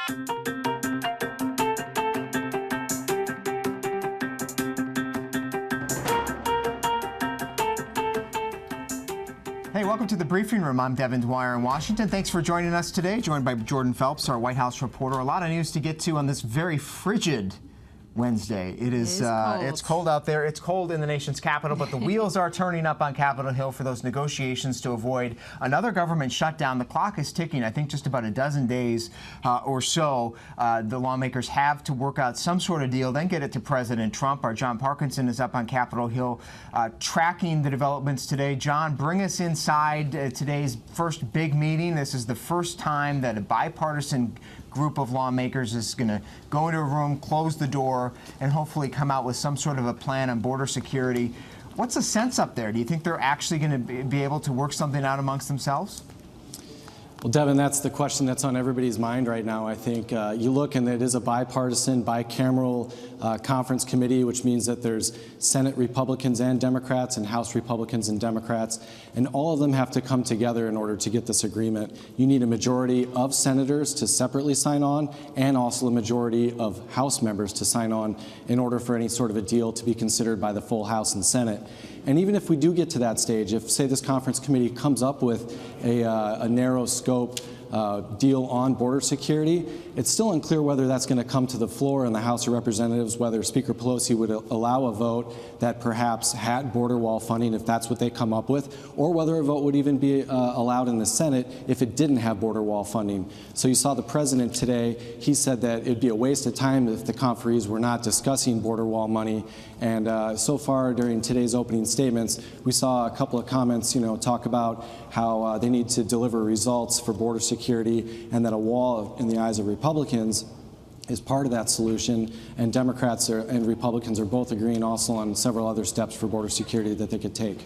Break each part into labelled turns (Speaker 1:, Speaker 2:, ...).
Speaker 1: Hey, welcome to the briefing room. I'm Devin Dwyer in Washington. Thanks for joining us today. Joined by Jordan Phelps, our White House reporter. A lot of news to get to on this very frigid Wednesday. It is cold. It's cold out there. It's cold in the nation's capital, but the wheels are turning up on Capitol Hill for those negotiations to avoid another government shutdown. The clock is ticking. I think just about a dozen days or so. The lawmakers have to work out some sort of deal, then get it to President Trump. Our John Parkinson is up on Capitol Hill tracking the developments today. John, bring us inside today's first big meeting. This is the first time that a bipartisan group of lawmakers is going to go into a room, close the door, and hopefully come out with some sort of a plan on border security. What's the sense up there? Do you think they're actually going to be able to work something out amongst themselves?
Speaker 2: Well, Devin, that's the question that's on everybody's mind right now. I think you look, and it is a bipartisan, bicameral conference committee, which means that there's Senate Republicans and Democrats and House Republicans and Democrats, and all of them have to come together in order to get this agreement. You need a majority of senators to separately sign on, and also a majority of House members to sign on in order for any sort of a deal to be considered by the full House and Senate. And even if we do get to that stage, if, say, this conference committee comes up with a narrow scope deal on border security, it's still unclear whether that's going to come to the floor in the House of Representatives, whether Speaker Pelosi would allow a vote that perhaps had border wall funding if that's what they come up with, or whether a vote would even be allowed in the Senate if it didn't have border wall funding. So you saw the president today, he said that it'd be a waste of time if the conferees were not discussing border wall money. And so far during today's opening statements, we saw a couple of comments, talk about how they need to deliver results for border security, and that a wall, in the eyes of Republicans, is part of that solution. And Democrats and Republicans are both agreeing also on several other steps for border security that they could take.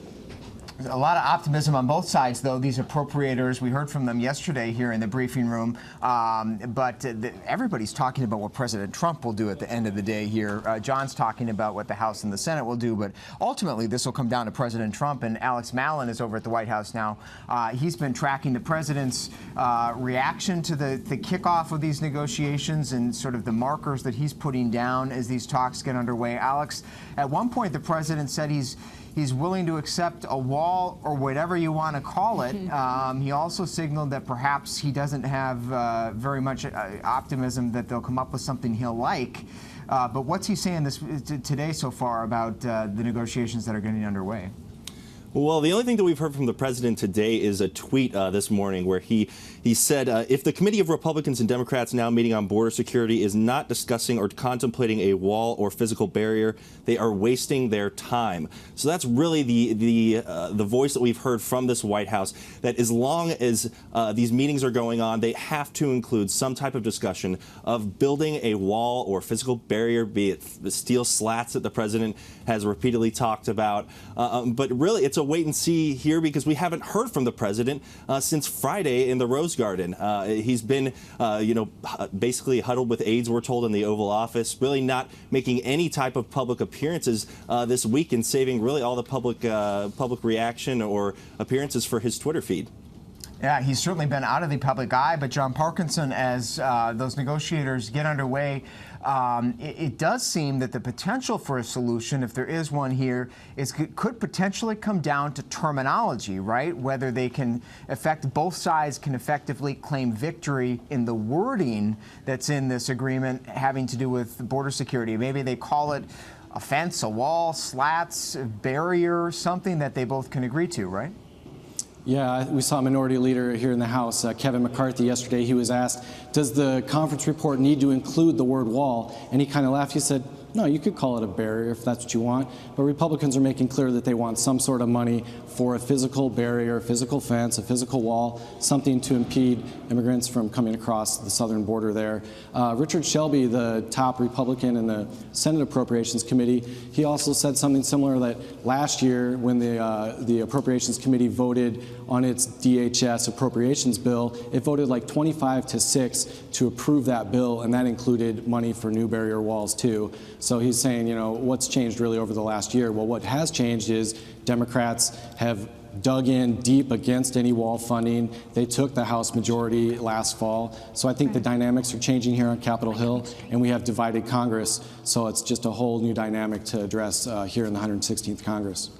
Speaker 1: There's a lot of optimism on both sides, though. These appropriators, we heard from them yesterday here in the briefing room, but everybody's talking about what President Trump will do at the end of the day here. John's talking about what the House and the Senate will do, but ultimately this will come down to President Trump, and Alex Malin is over at the White House now. He's been tracking the president's reaction to the kickoff of these negotiations and sort of the markers that he's putting down as these talks get underway. Alex, at one point the president said he's willing to accept a wall, or whatever you want to call it. He also signaled that perhaps he doesn't have very much optimism that they'll come up with something he'll like. But what's he saying today so far about the negotiations that are getting underway?
Speaker 3: Well, the only thing that we've heard from the president today is a tweet this morning where he said, if the committee of Republicans and Democrats now meeting on border security is not discussing or contemplating a wall or physical barrier, they are wasting their time. So that's really the voice that we've heard from this White House, that as long as these meetings are going on, they have to include some type of discussion of building a wall or physical barrier, be it the steel slats that the president has repeatedly talked about. But really, it's a wait and see here, because we haven't heard from the president since Friday in the Rose Garden. He's been, basically huddled with aides, we're told, in the Oval Office, really not making any type of public appearances this week, and saving really all the public reaction or appearances for his Twitter feed.
Speaker 1: Yeah, he's certainly been out of the public eye, but John Parkinson, as those negotiators get underway, it does seem that the potential for a solution, if there is one here, could potentially come down to terminology, right? Whether they can both sides can effectively claim victory in the wording that's in this agreement having to do with border security. Maybe they call it a fence, a wall, slats, a barrier, something that they both can agree to, right?
Speaker 2: Yeah, we saw a minority leader here in the House, Kevin McCarthy, yesterday. He was asked, does the conference report need to include the word wall? And he kind of laughed. He said, no, you could call it a barrier if that's what you want. But Republicans are making clear that they want some sort of money for a physical barrier, a physical fence, a physical wall, something to impede immigrants from coming across the southern border there. Richard Shelby, the top Republican in the Senate Appropriations Committee, he also said something similar, that last year when the Appropriations Committee voted on its DHS appropriations bill, it voted like 25-6 to approve that bill, and that included money for new barrier walls too. So he's saying, what's changed really over the last year? Well, what has changed is Democrats have dug in deep against any wall funding. They took the House majority last fall. So I think the dynamics are changing here on Capitol Hill, and we have divided Congress. So it's just a whole new dynamic to address here in the 116th Congress.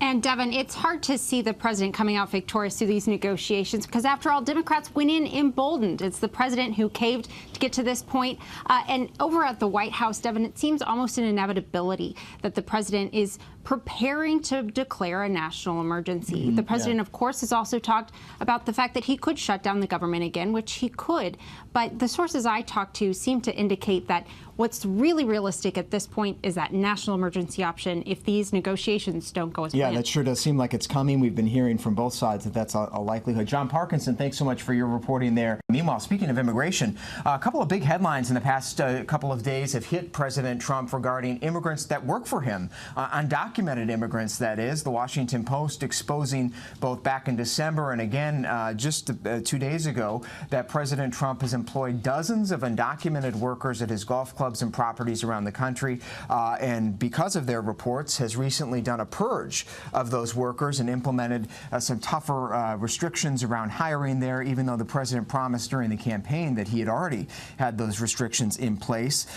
Speaker 4: And Devin, it's hard to see the president coming out victorious through these negotiations because, after all, Democrats went in emboldened. It's the president who caved to get to this point. And over at the White House, Devin, it seems almost an inevitability that the president is preparing to declare a national emergency. The president, of course, has also talked about the fact that he could shut down the government again, which he could. But the sources I talked to seem to indicate that what's really realistic at this point is that national emergency option if these negotiations don't go as planned.
Speaker 1: Yeah, that sure does seem like it's coming. We've been hearing from both sides that that's a likelihood. John Parkinson, thanks so much for your reporting there. Meanwhile, speaking of immigration, a couple of big headlines in the past couple of days have hit President Trump regarding immigrants that work for him, undocumented immigrants, that is. The Washington Post exposing both back in December and again just 2 days ago that President Trump has employed dozens of undocumented workers at his golf clubs and properties around the country, and because of their reports, has recently done a purge of those workers and implemented some tougher restrictions around hiring there, even though the president promised during the campaign that he had already had those restrictions in place.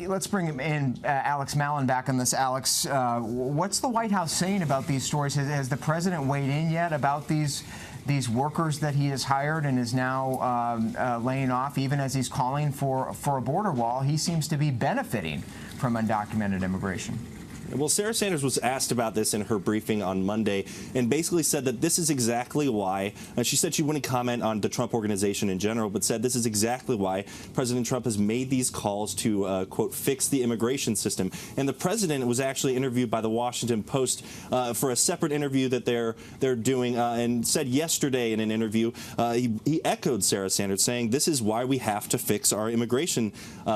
Speaker 1: Let's bring him in, Alex Mallon, back on this. Alex, what's the White House saying about these stories? Has the president weighed in yet about these workers that he has hired and is now laying off, even as he's calling for a border wall? He seems to be benefiting from undocumented immigration.
Speaker 3: Well, Sarah Sanders was asked about this in her briefing on Monday and basically said that this is exactly why. She said she wouldn't comment on the Trump organization in general, but said this is exactly why President Trump has made these calls to, quote, fix the immigration system. And the president was actually interviewed by the Washington Post for a separate interview that they're doing, and said yesterday in an interview, he echoed Sarah Sanders, saying this is why we have to fix our immigration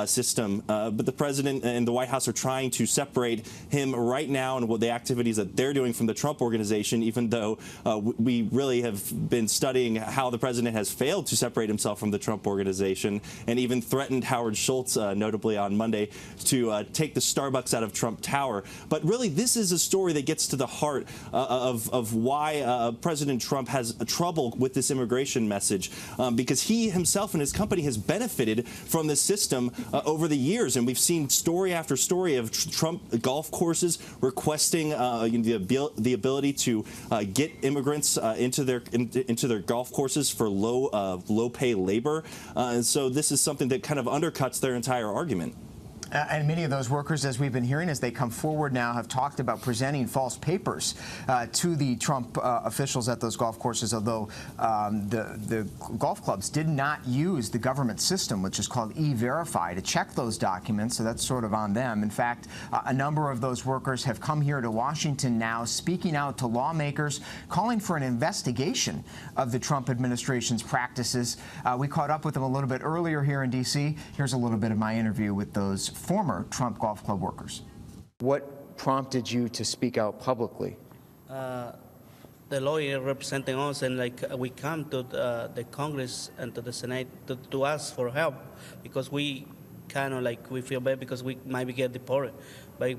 Speaker 3: system. But the president and the White House are trying to separate him right now and what the activities that they're doing from the Trump organization, even though we really have been studying how the president has failed to separate himself from the Trump organization and even threatened Howard Schultz, notably on Monday, to take the Starbucks out of Trump Tower. But really, this is a story that gets to the heart of why President Trump has trouble with this immigration message, because he himself and his company has benefited from this system over the years. And we've seen story after story of Trump golf courses requesting the ability to get immigrants into their golf courses for low pay labor. And so this is something that kind of undercuts their entire argument.
Speaker 1: And many of those workers, as we've been hearing, as they come forward now, have talked about presenting false papers to the Trump officials at those golf courses, although the golf clubs did not use the government system, which is called E-Verify, to check those documents, so that's sort of on them. In fact, a number of those workers have come here to Washington now, speaking out to lawmakers, calling for an investigation of the Trump administration's practices. We caught up with them a little bit earlier here in D.C. Here's a little bit of my interview with those former Trump golf club workers. What prompted you to speak out publicly?
Speaker 5: The lawyer representing us, and we come to the Congress and to the Senate to ask for help because we kind of we feel bad because we might get deported, but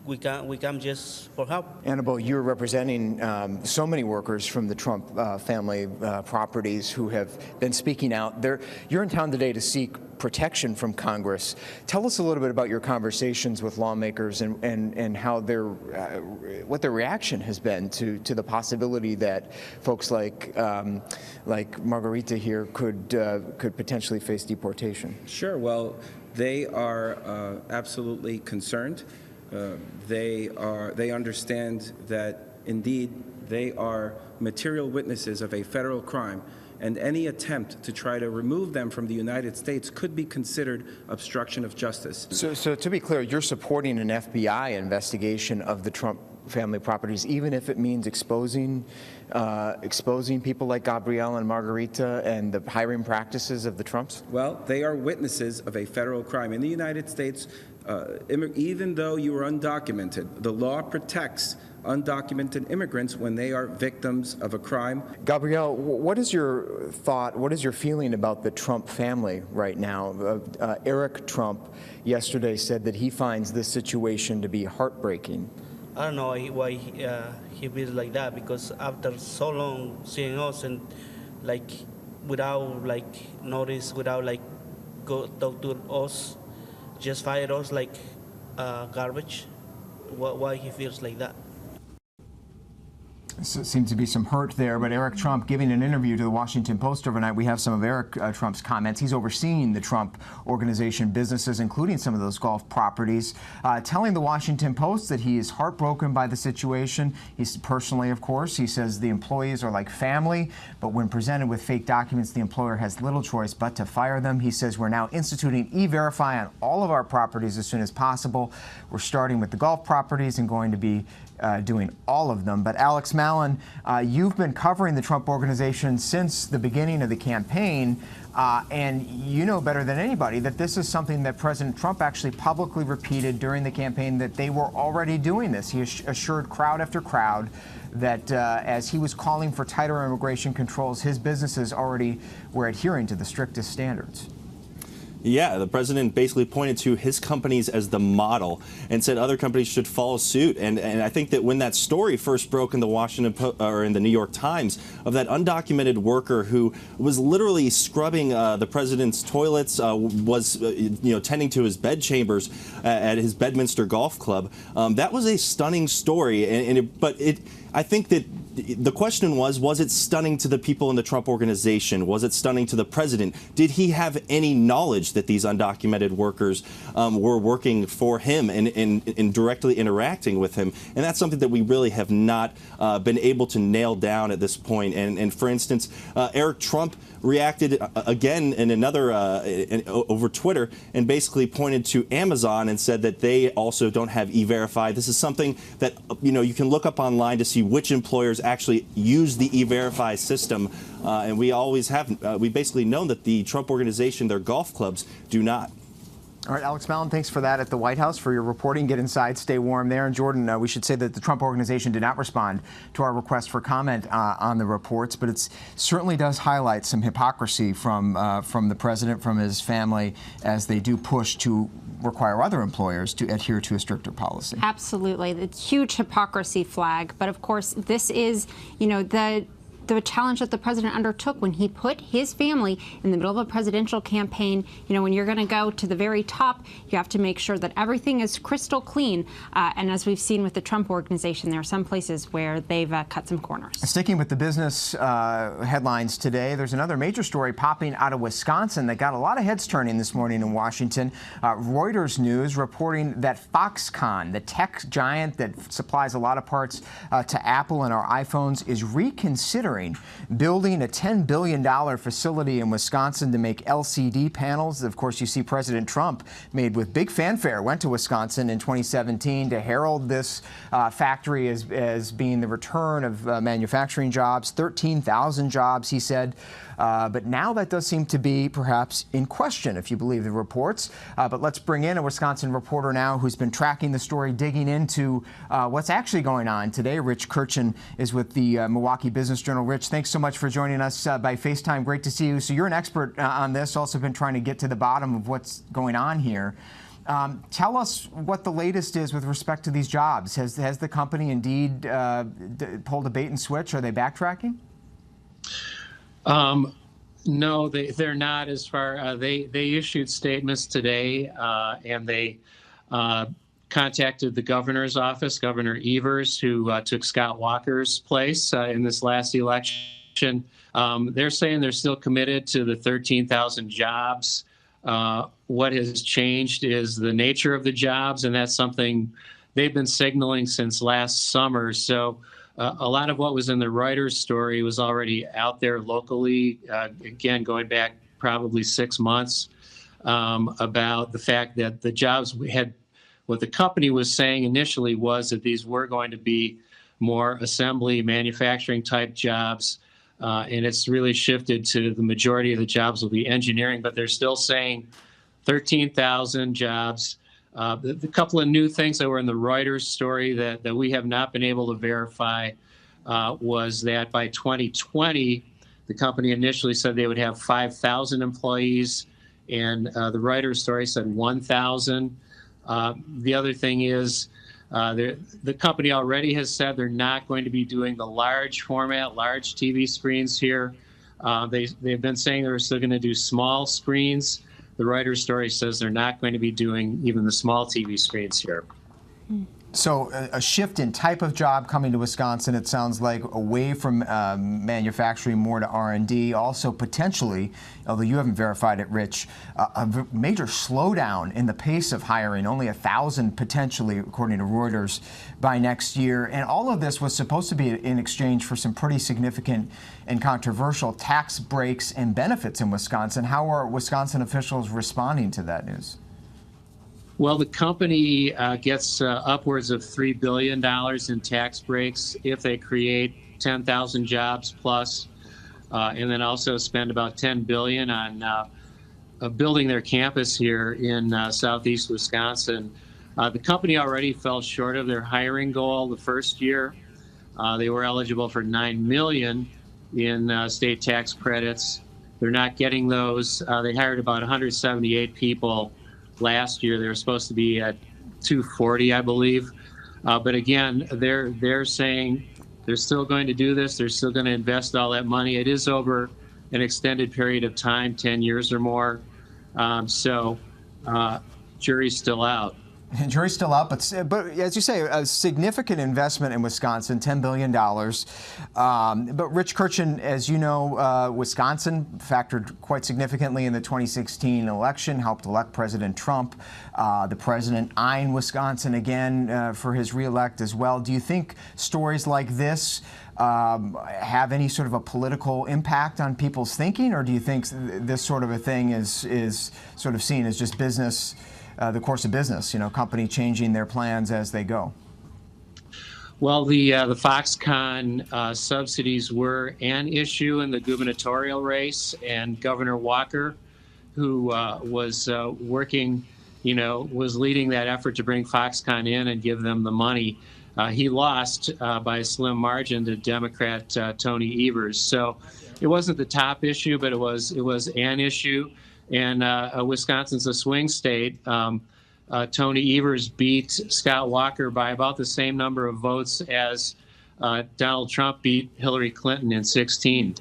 Speaker 5: we come just for help.
Speaker 1: Annabelle, you're representing so many workers from the Trump family properties who have been speaking out. You're in town today to seek protection from Congress. Tell us a little bit about your conversations with lawmakers and how what their reaction has been to the possibility that folks like Margarita here could potentially face deportation.
Speaker 6: Sure. Well, they are absolutely concerned. They understand that indeed they are material witnesses of a federal crime, and any attempt to try to remove them from the United States could be considered obstruction of justice.
Speaker 1: So to be clear, you're supporting an FBI investigation of the Trump family properties, even if it means exposing people like Gabrielle and Margarita and the hiring practices of the Trumps?
Speaker 6: Well, they are witnesses of a federal crime. In the United States, even though you are undocumented, the law protects undocumented immigrants when they are victims of a crime.
Speaker 1: Gabrielle, what is your thought, what is your feeling about the Trump family right now? Eric Trump yesterday said that he finds this situation to be heartbreaking.
Speaker 5: I don't know why he feels like that, because after so long seeing us and like without like notice, without like go talk to us, just fire us like garbage. Why he feels like that?
Speaker 1: Seems to be some hurt there, but Eric Trump giving an interview to the Washington Post overnight. We have some of Eric Trump's comments. He's overseeing the Trump Organization businesses, including some of those golf properties, telling the Washington Post that he is heartbroken by the situation. He's personally, of course. He says the employees are like family, but when presented with fake documents, the employer has little choice but to fire them. He says we're now instituting E-Verify on all of our properties as soon as possible. We're starting with the golf properties and going to be doing all of them. But Alex Mallon, you've been covering the Trump Organization since the beginning of the campaign, and you know better than anybody that this is something that President Trump actually publicly repeated during the campaign, that they were already doing this. He assured crowd after crowd that as he was calling for tighter immigration controls, his businesses already were adhering to the strictest standards.
Speaker 3: Yeah, the president basically pointed to his companies as the model and said other companies should follow suit. And I think that when that story first broke in the in the New York Times of that undocumented worker who was literally scrubbing the president's toilets, was tending to his bedchambers at his Bedminster Golf Club, that was a stunning story. I think that the question was it stunning to the people in the Trump Organization? Was it stunning to the president? Did he have any knowledge that these undocumented workers were working for him and directly interacting with him? And that's something that we really have not been able to nail down at this point. And for instance, Eric Trump reacted again in another over Twitter and basically pointed to Amazon and said that they also don't have E-Verify. This is something that you can look up online to see which employers actually use the E-Verify system, and we always have. We basically know that the Trump Organization, their golf clubs, do not.
Speaker 1: All right, Alex Mallon, thanks for that at the White House, for your reporting. Get inside, stay warm there. And Jordan, we should say that the Trump Organization did not respond to our request for comment on the reports, but it certainly does highlight some hypocrisy from the president, from his family, as they do push to require other employers to adhere to a stricter policy.
Speaker 4: Absolutely. It's a huge hypocrisy flag. But of course, this is, the challenge that the president undertook when he put his family in the middle of a presidential campaign. When you're going to go to the very top, you have to make sure that everything is crystal clean. And as we've seen with the Trump Organization, there are some places where they've cut some corners.
Speaker 1: Sticking with the business headlines today, there's another major story popping out of Wisconsin that got a lot of heads turning this morning in Washington. Reuters News reporting that Foxconn, the tech giant that supplies a lot of parts to Apple and our iPhones, is reconsidering building a $10 billion facility in Wisconsin to make LCD panels. Of course, you see President Trump made with big fanfare, went to Wisconsin in 2017 to herald this factory as being the return of manufacturing jobs, 13,000 jobs, he said. But now that does seem to be perhaps in question, if you believe the reports. But let's bring in a Wisconsin reporter now who's been tracking the story, digging into what's actually going on today. Rich Kirchen is with the Milwaukee Business Journal. Rich, thanks so much for joining us by FaceTime. Great to see you. So you're an expert on this, also been trying to get to the bottom of what's going on here. Tell us what the latest is with respect to these jobs. Has the company indeed pulled a bait and switch? Are they backtracking?
Speaker 7: No, they're not. As far they issued statements today, and they contacted the governor's office, Governor Evers, who took Scott Walker's place in this last election. They're saying they're still committed to the 13,000 jobs. What has changed is the nature of the jobs, and that's something they've been signaling since last summer. So a lot of what was in the Reuters story was already out there locally, again, going back probably 6 months, about the fact that the jobs we had, what the company was saying initially was that these were going to be more assembly, manufacturing type jobs. And it's really shifted to the majority of the jobs will be engineering, but they're still saying 13,000 jobs. The couple of new things that were in the Reuters story that we have not been able to verify was that by 2020, the company initially said they would have 5,000 employees, and the Reuters story said 1,000. The other thing is The company already has said they're not going to be doing the large format, large TV screens here. They've been saying they're still going to do small screens. The Reuters story says they're not going to be doing even the small TV screens here.
Speaker 1: So a shift in type of job coming to Wisconsin, it sounds like, away from manufacturing, more to R&D. Also potentially, although you haven't verified it, Rich, a major slowdown in the pace of hiring, only 1,000 potentially, according to Reuters, by next year. And all of this was supposed to be in exchange for some pretty significant and controversial tax breaks and benefits in Wisconsin. How are Wisconsin officials responding to that news?
Speaker 7: Well, the company gets upwards of $3 billion in tax breaks if they create 10,000 jobs plus, and then also spend about $10 billion on building their campus here in southeast Wisconsin. The company already fell short of their hiring goal the first year. They were eligible for $9 million in state tax credits. They're not getting those. They hired about 178 people last year. They were supposed to be at 240, I believe. But again, they're saying they're still going to do this. They're still going to invest all that money. It is over an extended period of time, 10 years or more. So jury's still out.
Speaker 1: Jury's still out, but as you say, a significant investment in Wisconsin, $10 billion. But Rich Kirchen, as you know, Wisconsin factored quite significantly in the 2016 election, helped elect President Trump. The president eyeing Wisconsin again for his reelect as well. Do you think stories like this have any sort of a political impact on people's thinking, or do you think this sort of a thing is sort of seen as just business? The course of business, company changing their plans as they go?
Speaker 7: Well, the Foxconn subsidies were an issue in the gubernatorial race, and Governor Walker, who was working, was leading that effort to bring Foxconn in and give them the money. He lost by a slim margin to Democrat Tony Evers. So it wasn't the top issue, but it was an issue. And Wisconsin's a swing state. Tony Evers beat Scott Walker by about the same number of votes as Donald Trump beat Hillary Clinton in 2016.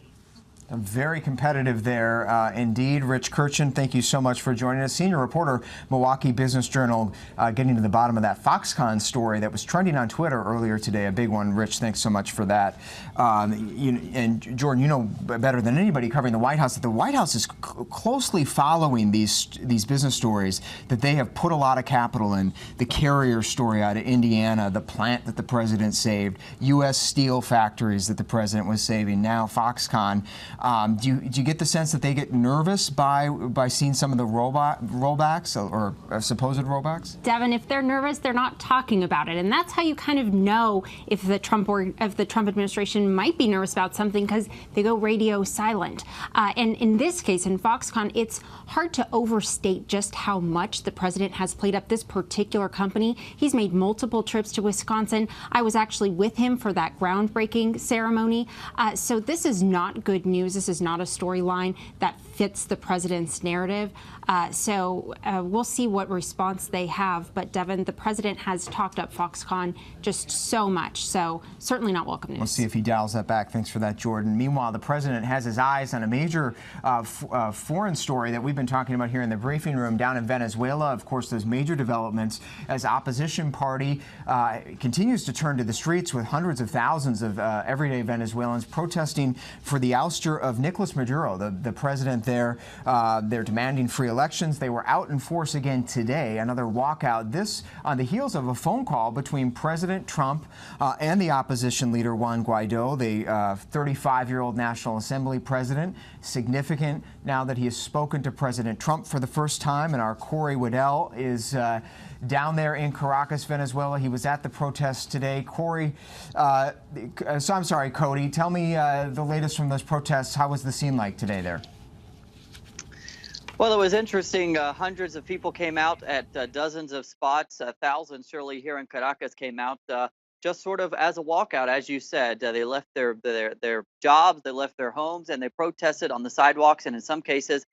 Speaker 1: Very competitive there, indeed. Rich Kirchen, thank you so much for joining us. Senior reporter, Milwaukee Business Journal, getting to the bottom of that Foxconn story that was trending on Twitter earlier today. A big one. Rich, thanks so much for that. And Jordan, you know better than anybody covering the White House that the White House is closely following these business stories, that they have put a lot of capital in. The Carrier story out of Indiana, the plant that the president saved, U.S. steel factories that the president was saving, now Foxconn. Do you get the sense that they get nervous by seeing some of the rollbacks or supposed rollbacks?
Speaker 4: Devin, if they're nervous, they're not talking about it, and that's how you kind of know if the Trump administration might be nervous about something, because they go radio silent. And in this case, in Foxconn, it's hard to overstate just how much the president has played up this particular company. He's made multiple trips to Wisconsin. I was actually with him for that groundbreaking ceremony. So this is not good news. This is not a storyline that fits the president's narrative. So we'll see what response they have. But Devin, the president has talked up Foxconn just so much. So certainly not welcome news.
Speaker 1: We'll see if he dials that back. Thanks for that, Jordan. Meanwhile, the president has his eyes on a major foreign story that we've been talking about here in the briefing room down in Venezuela. Of course, those major developments as opposition party continues to turn to the streets with hundreds of thousands of everyday Venezuelans protesting for the ouster of Nicolas Maduro, the president there. They're demanding free elections. They were out in force again today, another walkout. This on the heels of a phone call between President Trump and the opposition leader Juan Guaido, the 35-year-old National Assembly president. Significant now that he has spoken to President Trump for the first time, and our Corey Waddell is down there in Caracas, Venezuela. He was at the protest today. Corey, so I'm sorry, Cody, tell me the latest from those protests. How was the scene like today there?
Speaker 8: Well, it was interesting. Hundreds of people came out at dozens of spots. Thousands surely here in Caracas came out just sort of as a walkout, as you said. They left their jobs, they left their homes, and they protested on the sidewalks. And in some cases,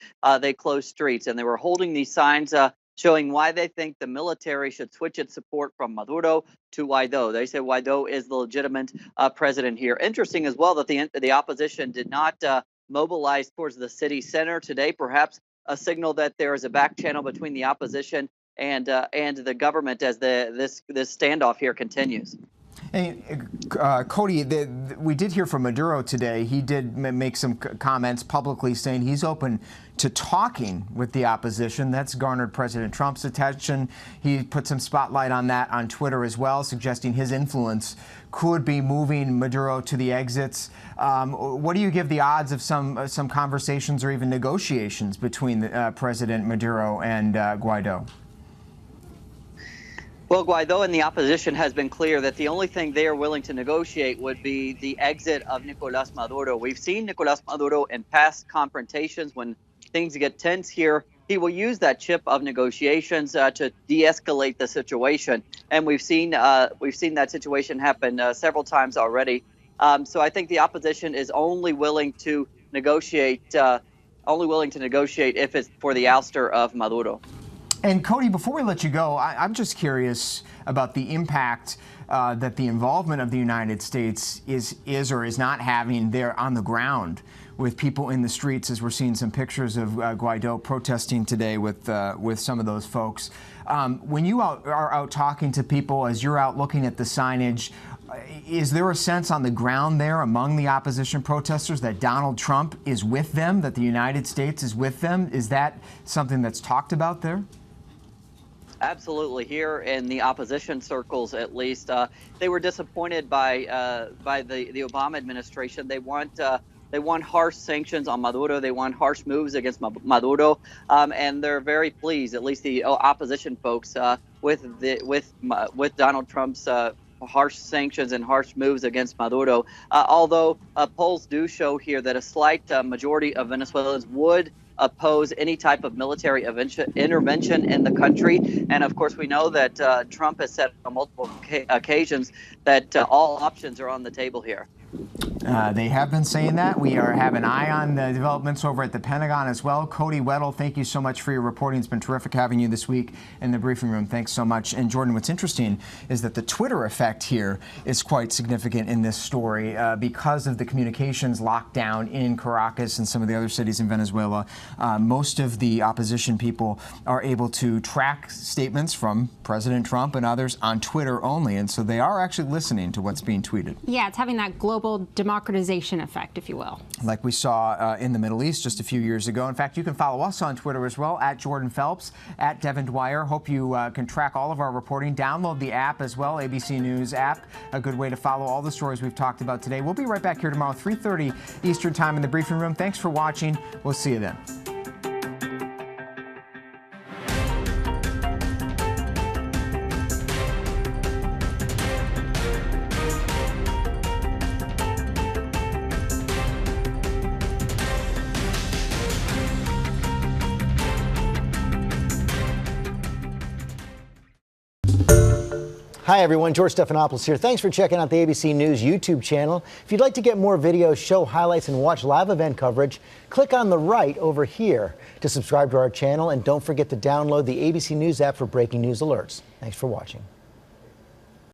Speaker 8: they closed streets. And they were holding these signs showing why they think the military should switch its support from Maduro to Guaido. They say Guaido is the legitimate president here. Interesting as well that the opposition did not mobilize towards the city center today, perhaps a signal that there is a back channel between the opposition and the government as this standoff here continues.
Speaker 1: Hey, Cody, we did hear from Maduro today. He did make some comments publicly saying he's open to talking with the opposition. That's garnered President Trump's attention. He put some spotlight on that on Twitter as well, suggesting his influence could be moving Maduro to the exits. What do you give the odds of some conversations or even negotiations between President Maduro and Guaido?
Speaker 8: Well, Guaido and the opposition has been clear that the only thing they are willing to negotiate would be the exit of Nicolás Maduro. We've seen Nicolás Maduro in past confrontations when things get tense here. He will use that chip of negotiations to de-escalate the situation, and we've seen that situation happen several times already. So I think the opposition is only willing to negotiate if it's for the ouster of Maduro.
Speaker 1: And Cody, before we let you go, I'm just curious about the impact that the involvement of the United States is or is not having there on the ground with people in the streets, as we're seeing some pictures of Guaido protesting today with some of those folks. When you are out talking to people, as you're out looking at the signage, is there a sense on the ground there among the opposition protesters that Donald Trump is with them, that the United States is with them? Is that something that's talked about there?
Speaker 8: Absolutely. Here in the opposition circles, at least, they were disappointed by the Obama administration. They want harsh sanctions on Maduro. They want harsh moves against Maduro, and they're very pleased, at least the opposition folks, with Donald Trump's harsh sanctions and harsh moves against Maduro. Although polls do show here that a slight majority of Venezuelans would oppose any type of military intervention in the country. And of course, we know that Trump has said on multiple occasions that all options are on the table here.
Speaker 1: They have been saying that. We have an eye on the developments over at the Pentagon as well. Cody Weddle, thank you so much for your reporting. It's been terrific having you this week in the briefing room. Thanks so much. And Jordan, what's interesting is that the Twitter effect here is quite significant in this story because of the communications lockdown in Caracas and some of the other cities in Venezuela. Most of the opposition people are able to track statements from President Trump and others on Twitter only. And so they are actually listening to what's being tweeted.
Speaker 4: Yeah, it's having that global democratization effect, if you will.
Speaker 1: Like we saw in the Middle East just a few years ago. In fact, you can follow us on Twitter as well, at Jordan Phelps, at Devin Dwyer. Hope you can track all of our reporting. Download the app as well, ABC News app. A good way to follow all the stories we've talked about today. We'll be right back here tomorrow, 3:30 Eastern Time in the briefing room. Thanks for watching. We'll see you then.
Speaker 9: Hi everyone, George Stephanopoulos here. Thanks for checking out the ABC News YouTube channel. If you'd like to get more videos, show highlights, and watch live event coverage, click on the right over here to subscribe to our channel, and don't forget to download the ABC News app for breaking news alerts. Thanks for watching.